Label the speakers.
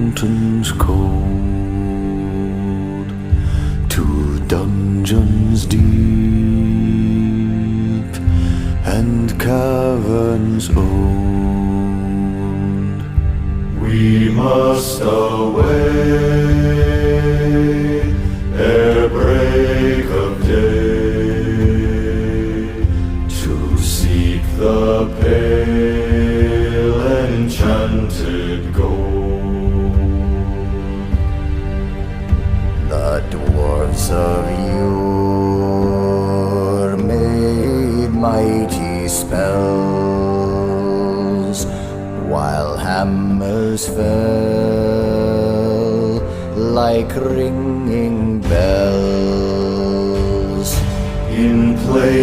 Speaker 1: mountains cold to dungeons deep and caverns old. We must away ere break of day to seek the pale enchanted gold.
Speaker 2: The dwarves of yore made mighty spells, while hammers fell like ringing bells.
Speaker 1: In place